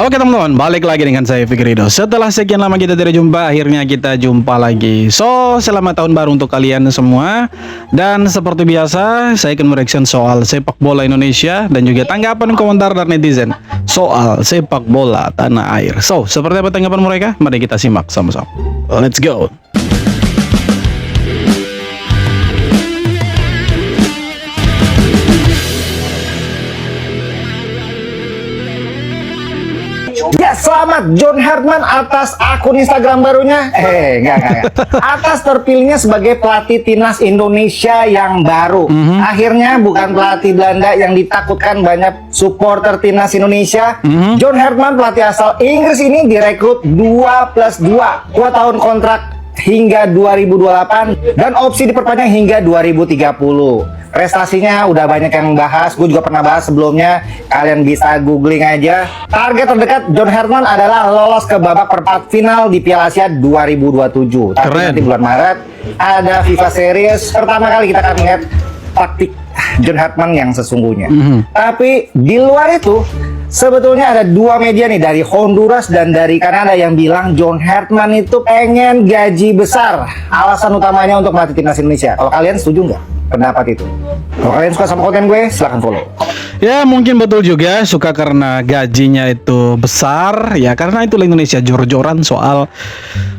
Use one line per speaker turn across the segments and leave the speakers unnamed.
Oke teman-teman, balik lagi dengan saya Fikri Ridho. Setelah sekian lama kita tidak jumpa, akhirnya kita jumpa lagi. So, selamat tahun baru untuk kalian semua. Dan seperti biasa, saya akan mereaction soal sepak bola Indonesia dan juga tanggapan komentar dari netizen soal sepak bola tanah air. So, seperti apa tanggapan mereka? Mari kita simak sama-sama. Let's go.
Ya, selamat John Hartman atas akun Instagram barunya. Enggak. Atas terpilihnya sebagai pelatih timnas Indonesia yang baru. Akhirnya bukan pelatih Belanda yang ditakutkan banyak supporter timnas Indonesia. John Hartman, pelatih asal Inggris ini direkrut 2+2, 2 tahun kontrak hingga 2028 dan opsi diperpanjang hingga 2030. Prestasinya udah banyak yang bahas, gue juga pernah bahas sebelumnya. Kalian bisa googling aja. Target terdekat John Hartman adalah lolos ke babak perempat final di Piala Asia 2027. Tapi nanti bulan Maret ada FIFA Series. Pertama kali kita akan lihat taktik John Hartman yang sesungguhnya. Tapi di luar itu, sebetulnya ada dua media nih dari Honduras dan dari Kanada yang bilang John Hartman itu pengen gaji besar. Alasan utamanya untuk melatih timnas Indonesia. Kalau kalian setuju nggak pendapat itu? Kalau kalian suka sama konten gue, silahkan follow.
Ya mungkin betul juga, suka karena gajinya itu besar. Ya karena itulah Indonesia jor-joran soal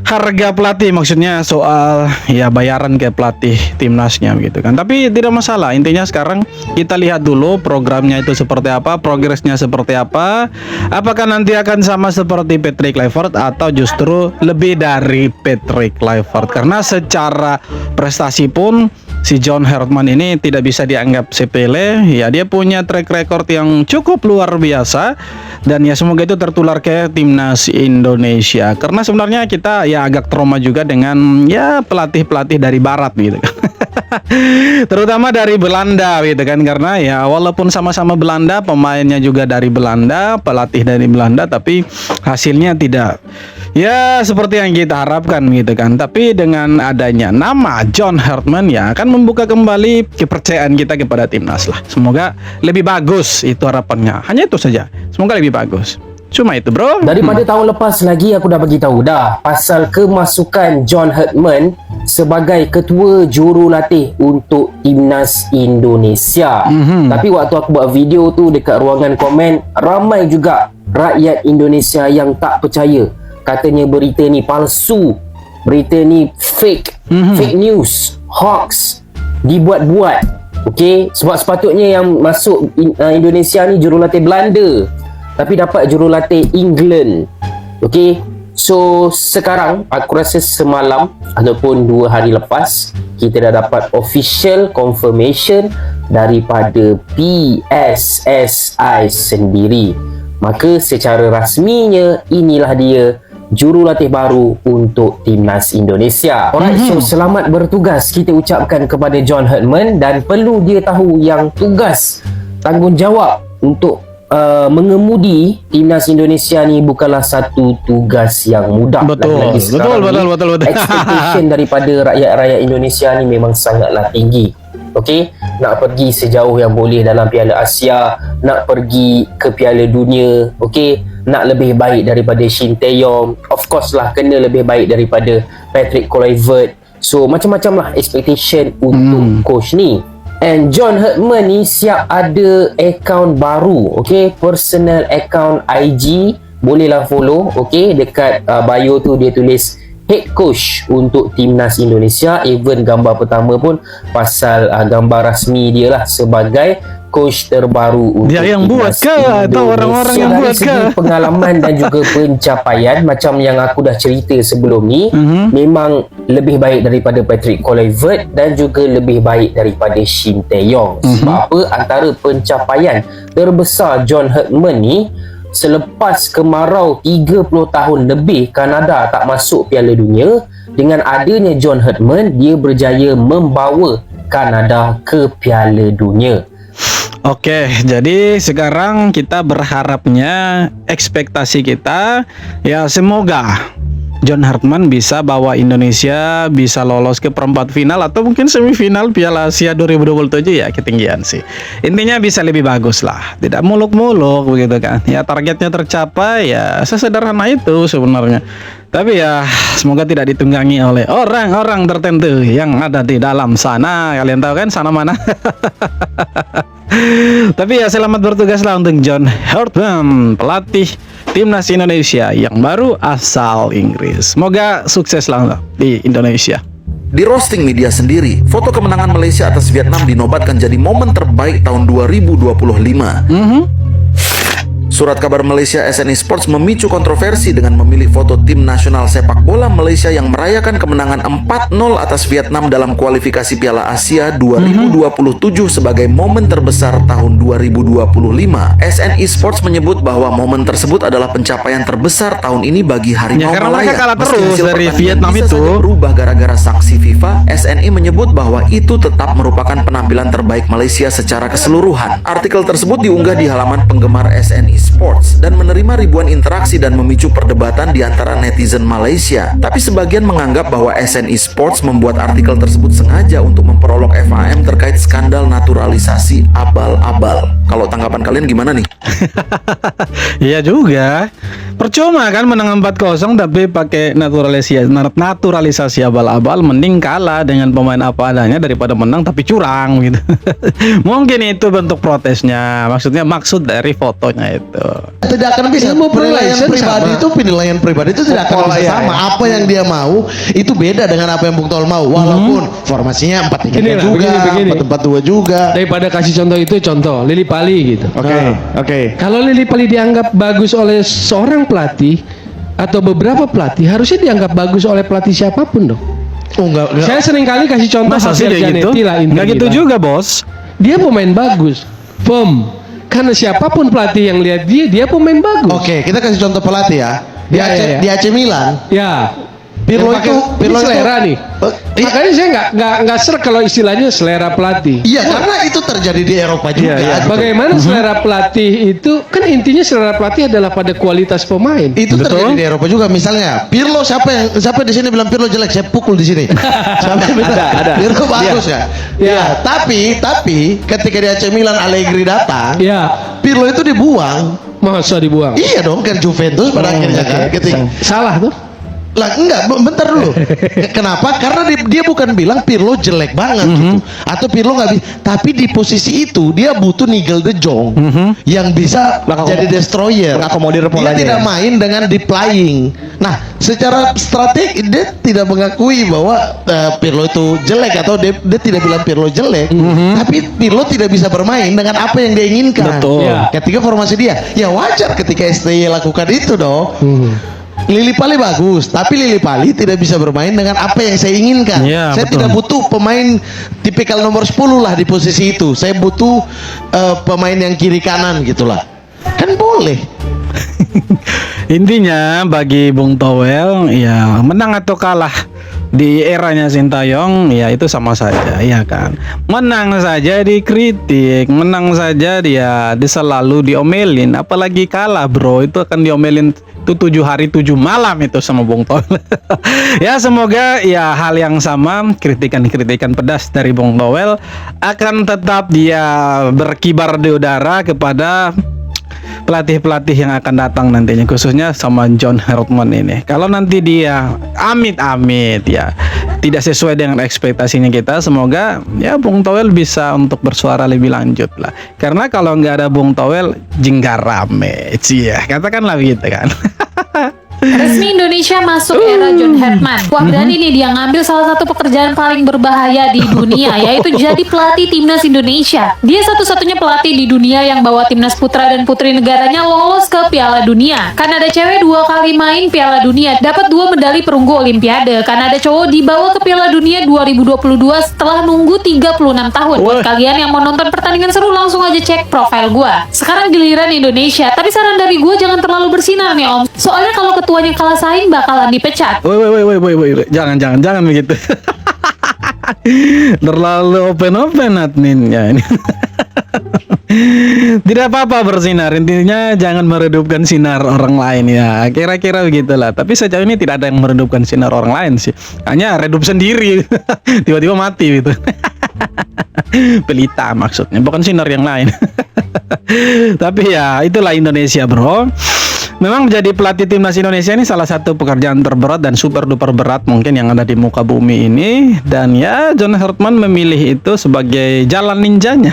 harga pelatih, maksudnya soal ya bayaran ke pelatih timnasnya gitu kan. Tapi tidak masalah, intinya sekarang kita lihat dulu programnya itu seperti apa, progresnya seperti apa. Apakah nanti akan sama seperti Patrick Kluivert atau justru lebih dari Patrick Kluivert? Karena secara prestasi pun si John Hartman ini tidak bisa dianggap sepele. Ya dia punya track record yang cukup luar biasa. Dan ya semoga itu tertular ke timnas Indonesia. Karena sebenarnya kita ya agak trauma juga dengan ya pelatih-pelatih dari barat gitu kan. Terutama dari Belanda gitu kan. Karena ya walaupun sama-sama Belanda, pemainnya juga dari Belanda, pelatih dari Belanda, tapi hasilnya tidak ya seperti yang kita harapkan gitu kan. Tapi dengan adanya nama John Hartman ya akan membuka kembali kepercayaan kita kepada timnas lah. Semoga lebih bagus, itu harapannya. Hanya itu saja. Semoga lebih bagus. Cuma itu bro.
Daripada tahun lepas lagi aku dah bagi tahu dah pasal kemasukan John Hartman sebagai ketua jurulatih untuk timnas Indonesia. Tapi waktu aku buat video tu dekat ruangan komen, ramai juga rakyat Indonesia yang tak percaya. Katanya berita ni palsu, berita ni fake, fake news, hoax, dibuat-buat. Okey, sebab sepatutnya yang masuk Indonesia ni jurulatih Belanda, tapi dapat jurulatih England. Okey, so sekarang aku rasa semalam ataupun 2 hari lepas kita dah dapat official confirmation daripada PSSI sendiri. Maka secara rasminya inilah dia jurulatih baru untuk timnas Indonesia. Alright, so selamat bertugas kita ucapkan kepada John Hartman, dan perlu dia tahu yang tugas tanggungjawab untuk mengemudi timnas Indonesia ni bukanlah satu tugas yang mudah.
Betul.
Expectation daripada rakyat-rakyat Indonesia ni memang sangatlah tinggi. Okey, nak pergi sejauh yang boleh dalam Piala Asia, nak pergi ke Piala Dunia, okey, nak lebih baik daripada Shin Tae-yong, of course lah kena lebih baik daripada Patrick Kluivert. So macam-macam lah expectation untuk coach ni. And John Hartman ni siap ada akaun baru, okey, personal account IG, bolehlah follow, okey, dekat bio tu dia tulis head coach untuk timnas Indonesia. Even gambar pertama pun pasal gambar rasmi dia lah sebagai coach terbaru untuk
dia yang buat ke atau orang-orang yang buat ke?
Dari segi pengalaman dan juga pencapaian macam yang aku dah cerita sebelum ni, memang lebih baik daripada Patrick Kluivert dan juga lebih baik daripada Shin Tae-yong. Sebab apa? Antara pencapaian terbesar John Hartman ni, selepas kemarau 30 tahun lebih Kanada tak masuk Piala Dunia, dengan adanya John Hartman, dia berjaya membawa Kanada ke Piala Dunia.
Oke, jadi sekarang kita berharapnya, ekspektasi kita ya semoga John Hartman bisa bawa Indonesia bisa lolos ke perempat final atau mungkin semifinal Piala Asia 2027 ya, ketinggian sih. Intinya bisa lebih bagus lah, tidak muluk-muluk begitu kan. Ya targetnya tercapai ya sesederhana itu sebenarnya. Tapi ya semoga tidak ditunggangi oleh orang-orang tertentu yang ada di dalam sana. Kalian tahu kan sana mana? Tapi ya selamat bertugas lah untuk John Hartman, pelatih timnas Indonesia yang baru asal Inggris. Semoga sukses lah di Indonesia.
Di roasting media sendiri, foto kemenangan Malaysia atas Vietnam dinobatkan jadi momen terbaik tahun 2025. Surat kabar Malaysia SNI Sports memicu kontroversi dengan memilih foto tim nasional sepak bola Malaysia yang merayakan kemenangan 4-0 atas Vietnam dalam kualifikasi Piala Asia 2027 sebagai momen terbesar tahun 2025. SNI Sports menyebut bahwa momen tersebut adalah pencapaian terbesar tahun ini bagi Harimau
Ya, karena
Malaya.
mereka kalah
Meski
terus
hasil
dari
pertandingan
Vietnam
bisa
itu.
saja berubah gara-gara sanksi FIFA, SNI menyebut bahwa itu tetap merupakan penampilan terbaik Malaysia secara keseluruhan. Artikel tersebut diunggah di halaman penggemar SNI Sports dan menerima ribuan interaksi dan memicu perdebatan di antara netizen Malaysia. Tapi sebagian menganggap bahwa SNI Sports membuat artikel tersebut sengaja untuk memperolok FAM terkait skandal naturalisasi abal-abal. Kalau tanggapan kalian gimana nih?
Iya juga. Percuma kan menang 4-0 tapi pakai naturalisasi abal-abal, mending kalah dengan pemain apa adanya daripada menang tapi curang gitu. Mungkin itu bentuk protesnya. Maksud dari fotonya itu.
Tidak akan bisa. Penilaian pribadi itu tidak akan bisa sama. Apa yang dia mau itu beda dengan apa yang Bung Tol mau. Walaupun formasinya 4-3 juga, 4-4-2 juga.
Daripada kasih contoh itu, contoh Lili Pali gitu.
Oke.
Kalau Lili Pali dianggap bagus oleh seorang pelatih atau beberapa pelatih, harusnya dianggap bagus oleh pelatih siapapun dong.
Oh enggak.
Saya sering kali kasih contoh
Masa sih
Javier
kayak gitu?
Zanetti lah, Inter
Nggak gitu
Milan.
juga bos.
Dia pemain bagus, firm. Karena siapapun pelatih yang lihat dia pemain bagus.
Oke, kita kasih contoh pelatih ya. Di AC Milan,
Ya.
Pirlo
Yang pakai-
itu
ini selera nih.
Iya.
Makanya saya nggak ser kalau istilahnya selera pelatih.
Iya, karena itu terjadi di Eropa juga.
Iya.
Bagaimana selera pelatih itu kan intinya selera pelatih adalah pada kualitas pemain.
Itu
Betul.
terjadi di Eropa juga. Misalnya Pirlo, siapa di sini bilang Pirlo jelek, saya pukul di sini. Siapa yang bilang
Ada.
Pirlo bagus ya? Ya, tapi ketika di AC Milan Allegri datang,
Ya,
Pirlo itu dibuang.
masa dibuang.
Iya dong, kan Juventus pada akhirnya kan. Ketika
Salah tuh.
lah enggak, bentar dulu. Kenapa? Karena dia bukan bilang Pirlo jelek banget gitu, atau Pirlo nggak bisa. Tapi di posisi itu dia butuh Nigel de Jong yang bisa jadi destroyer.
Mengakomodir
Dia
polanya.
tidak main dengan deep lying. Nah, secara strategi dia tidak mengakui bahwa Pirlo itu jelek, atau dia tidak bilang Pirlo jelek. Tapi Pirlo tidak bisa bermain dengan apa yang dia inginkan.
Betul.
Ya.
Ketika formasi dia, ya wajar ketika STY lakukan itu dong. Lili Pali bagus, tapi Lili Pali tidak bisa bermain dengan apa yang saya inginkan.
Iya,
Saya
betul.
tidak butuh pemain tipikal nomor 10 lah di posisi itu. Saya butuh pemain yang kiri kanan gitulah. Kan boleh.
Intinya bagi Bung Towel ya menang atau kalah di eranya Sintayong ya itu sama saja ya kan. Menang saja dikritik, menang saja dia selalu diomelin, apalagi kalah bro itu akan diomelin itu 7 hari 7 malam itu sama Bung Towel. Ya semoga ya hal yang sama, kritikan-kritikan pedas dari Bung Towel akan tetap dia berkibar di udara kepada pelatih-pelatih yang akan datang nantinya, khususnya sama John Hartman ini. Kalau nanti dia amit-amit ya tidak sesuai dengan ekspektasinya kita, semoga ya Bung Towel bisa untuk bersuara lebih lanjut lah. Karena kalau nggak ada Bung Towel jinggar rame, ya katakanlah gitu kan.
Resmi Indonesia masuk era John Hartman. Wah berani nih dia ngambil salah satu pekerjaan paling berbahaya di dunia, yaitu jadi pelatih timnas Indonesia. Dia satu-satunya pelatih di dunia yang bawa timnas putra dan putri negaranya lolos ke Piala Dunia. Karena ada cewek 2 kali main Piala Dunia, dapat 2 medali perunggu Olimpiade. Karena ada cowok dibawa ke Piala Dunia 2022 setelah nunggu 36 tahun. Buat kalian yang mau nonton pertandingan seru, langsung aja cek profil gua. Sekarang giliran Indonesia, tapi saran dari gua jangan terlalu bersinar nih om. Soalnya kalau ketuanya kalah saing bakalan dipecat.
Woi, jangan begitu. Terlalu open adminnya ini. Tidak apa-apa bersinar, intinya jangan meredupkan sinar orang lain ya. Kira-kira begitulah. Tapi sejauh ini tidak ada yang meredupkan sinar orang lain sih. Hanya redup sendiri. Tiba-tiba mati gitu. Pelita maksudnya, bukan sinar yang lain. Tapi ya itulah Indonesia, bro. Memang menjadi pelatih timnas Indonesia ini salah satu pekerjaan terberat dan super duper berat mungkin yang ada di muka bumi ini. Dan ya John Hartman memilih itu sebagai jalan ninjanya.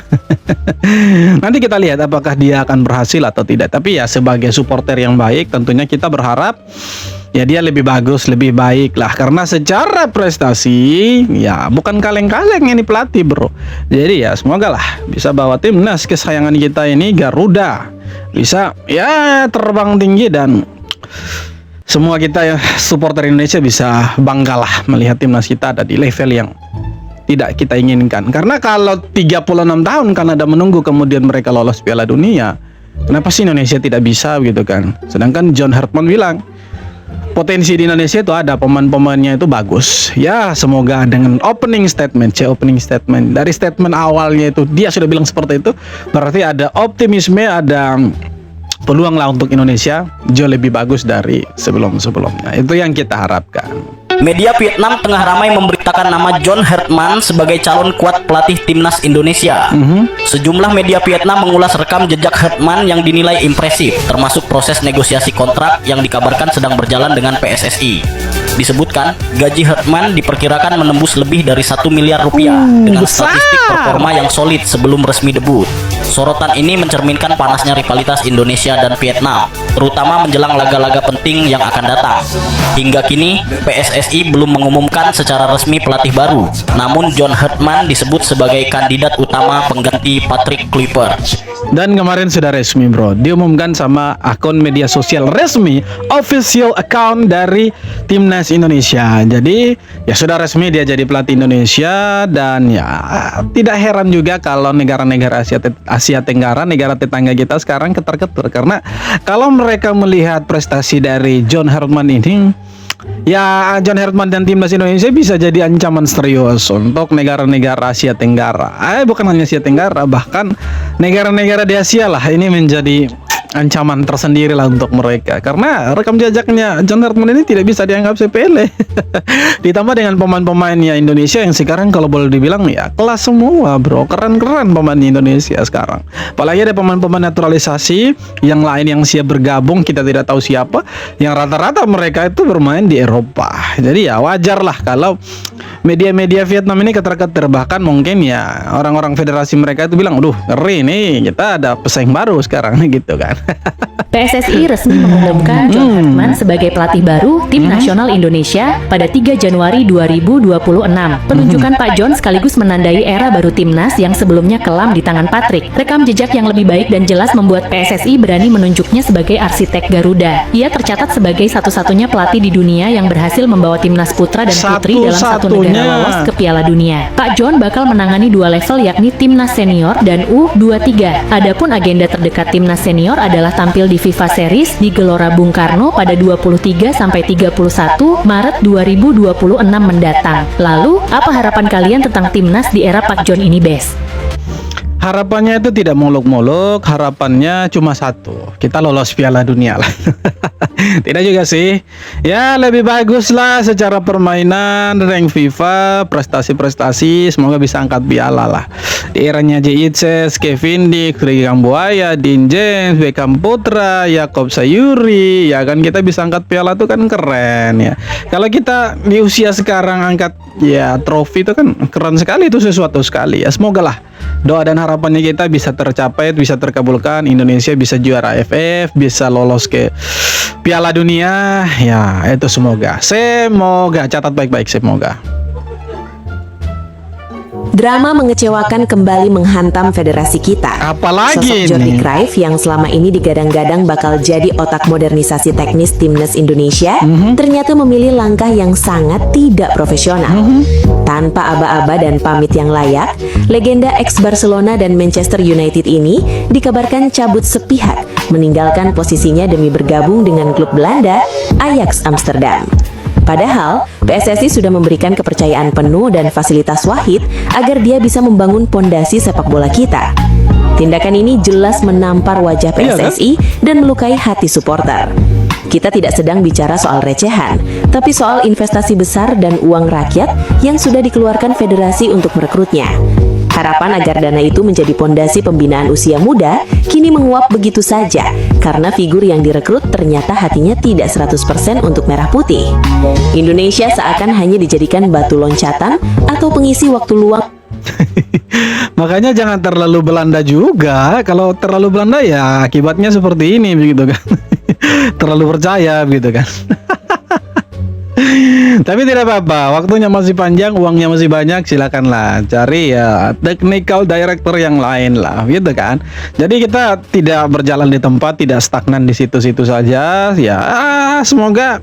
Nanti kita lihat apakah dia akan berhasil atau tidak. Tapi ya sebagai supporter yang baik tentunya kita berharap ya dia lebih bagus, lebih baik lah. Karena secara prestasi ya bukan kaleng-kaleng ini pelatih, bro. Jadi ya semoga lah bisa bawa timnas kesayangan kita ini Garuda bisa ya terbang tinggi dan semua kita ya supporter Indonesia bisa bangga lah melihat timnas kita ada di level yang tidak kita inginkan. Karena kalau 36 tahun Kanada menunggu kemudian mereka lolos Piala Dunia, kenapa sih Indonesia tidak bisa gitu kan? Sedangkan John Hartman bilang potensi di Indonesia itu ada, pemain-pemainnya itu bagus. Ya semoga dengan opening statement dari statement awalnya itu dia sudah bilang seperti itu, berarti ada optimisme, ada peluang lah untuk Indonesia jauh lebih bagus dari sebelum-sebelumnya. Itu yang kita harapkan.
Media Vietnam tengah ramai memberitakan nama John Hartman sebagai calon kuat pelatih timnas Indonesia. Sejumlah media Vietnam mengulas rekam jejak Hartman yang dinilai impresif, termasuk proses negosiasi kontrak yang dikabarkan sedang berjalan dengan PSSI. Disebutkan, gaji Hartman diperkirakan menembus lebih dari 1 miliar rupiah dengan statistik performa yang solid sebelum resmi debut. Sorotan ini mencerminkan panasnya rivalitas Indonesia dan Vietnam, terutama menjelang laga-laga penting yang akan datang. Hingga kini, PSSI belum mengumumkan secara resmi pelatih baru, namun John Hartman disebut sebagai kandidat utama pengganti Patrick Kluivert.
Dan kemarin sudah resmi, bro, diumumkan sama akun media sosial resmi, official account dari timnas Indonesia. Jadi ya sudah resmi dia jadi pelatih Indonesia. Dan ya tidak heran juga kalau negara-negara Asia Tenggara, negara tetangga kita sekarang ketar-ketir. Karena kalau mereka melihat prestasi dari John Hartman ini, ya John Hartman dan timnas Indonesia bisa jadi ancaman serius untuk negara-negara Asia Tenggara. Bukan hanya Asia Tenggara, bahkan negara-negara di Asia lah ini menjadi ancaman tersendiri lah untuk mereka. Karena rekam jejaknya John Hartman ini tidak bisa dianggap sepele. Ditambah dengan pemain-pemainnya Indonesia yang sekarang kalau boleh dibilang ya kelas semua, bro. Keren-keren pemain di Indonesia sekarang. Apalagi ada pemain-pemain naturalisasi yang lain yang siap bergabung, kita tidak tahu siapa, yang rata-rata mereka itu bermain di Eropa. Jadi ya wajar lah kalau media-media Vietnam ini ketar-ketir. Bahkan mungkin ya orang-orang federasi mereka itu bilang, aduh ngeri nih, kita ada pesaing baru sekarang gitu kan.
PSSI resmi mengumumkan John Hartman sebagai pelatih baru tim nasional Indonesia pada 3 Januari 2026. Penunjukan Pak John sekaligus menandai era baru timnas yang sebelumnya kelam di tangan Patrick. Rekam jejak yang lebih baik dan jelas membuat PSSI berani menunjuknya sebagai arsitek Garuda. Ia tercatat sebagai satu-satunya pelatih di dunia yang berhasil membawa timnas putra dan putri dalam satu negara lolos ke Piala Dunia. Pak John bakal menangani 2 level yakni timnas senior dan U23. Adapun agenda terdekat timnas senior adalah tampil di FIFA Series di Gelora Bung Karno pada 23 sampai 31 Maret 2026 mendatang. Lalu, apa harapan kalian tentang timnas di era Pak John ini, Bes?
Harapannya itu tidak muluk-muluk, harapannya cuma satu, kita lolos Piala Dunia lah. Tidak juga sih, ya lebih bagus lah secara permainan, rank FIFA, prestasi-prestasi, semoga bisa angkat piala lah. Di eranya J.Itzes, Kevin Dick, Ricky Kambuaya, Dean James, Beckham Putra, Yakob Sayuri, ya kan kita bisa angkat piala tuh kan keren ya. Kalau kita di usia sekarang angkat ya trofi itu kan keren sekali, itu sesuatu sekali ya. Semoga lah doa dan harapannya kita bisa tercapai, bisa terkabulkan, Indonesia bisa juara AFF, bisa lolos ke Piala Dunia, ya itu semoga catat baik-baik, semoga.
Drama mengecewakan kembali menghantam federasi kita.
Apalagi
sosok Jordi
nih
Cruyff yang selama ini digadang-gadang bakal jadi otak modernisasi teknis timnas Indonesia, ternyata memilih langkah yang sangat tidak profesional. Tanpa aba-aba dan pamit yang layak, legenda ex-Barcelona dan Manchester United ini dikabarkan cabut sepihak, meninggalkan posisinya demi bergabung dengan klub Belanda, Ajax Amsterdam. Padahal, PSSI sudah memberikan kepercayaan penuh dan fasilitas Wahid agar dia bisa membangun pondasi sepak bola kita. Tindakan ini jelas menampar wajah
Iya, kan?
PSSI dan melukai hati supporter. Kita tidak sedang bicara soal recehan, tapi soal investasi besar dan uang rakyat yang sudah dikeluarkan federasi untuk merekrutnya. Harapan agar dana itu menjadi pondasi pembinaan usia muda kini menguap begitu saja karena figur yang direkrut ternyata hatinya tidak 100% untuk merah putih. Indonesia seakan hanya dijadikan batu loncatan atau pengisi waktu luang.
Makanya jangan terlalu Belanda juga. Kalau terlalu Belanda ya akibatnya seperti ini begitu kan. Terlalu percaya begitu kan. Tapi tidak apa-apa, waktunya masih panjang, uangnya masih banyak, silakanlah cari ya technical director yang lain lah, gitu kan. Jadi kita tidak berjalan di tempat, tidak stagnan di situ-situ saja. Ya, semoga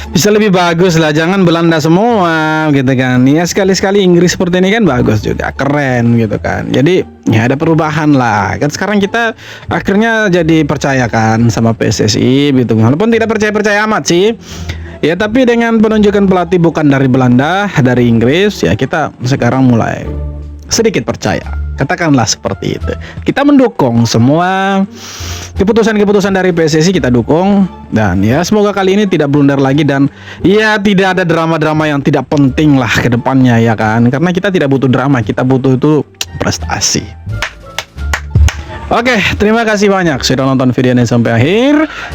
bisa lebih bagus lah, jangan Belanda semua gitu kan. Ya sekali-sekali Inggris seperti ini kan bagus juga, keren gitu kan. Jadi ya ada perubahan lah. Kan sekarang kita akhirnya jadi percayakan sama PSSI gitu. Walaupun tidak percaya-percaya amat sih. Ya tapi dengan penunjukan pelatih bukan dari Belanda, dari Inggris, ya kita sekarang mulai sedikit percaya. Katakanlah seperti itu. Kita mendukung semua keputusan-keputusan dari PSSI, kita dukung. Dan ya semoga kali ini tidak blunder lagi. Dan ya tidak ada drama-drama yang tidak penting lah ke depannya ya kan. Karena kita tidak butuh drama, kita butuh itu prestasi. Oke, terima kasih banyak sudah nonton video ini sampai akhir.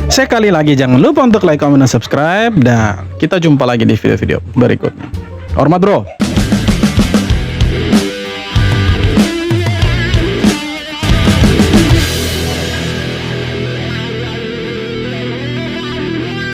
Sekali lagi jangan lupa untuk like, comment, dan subscribe. Dan kita jumpa lagi di video-video berikutnya. Hormat bro.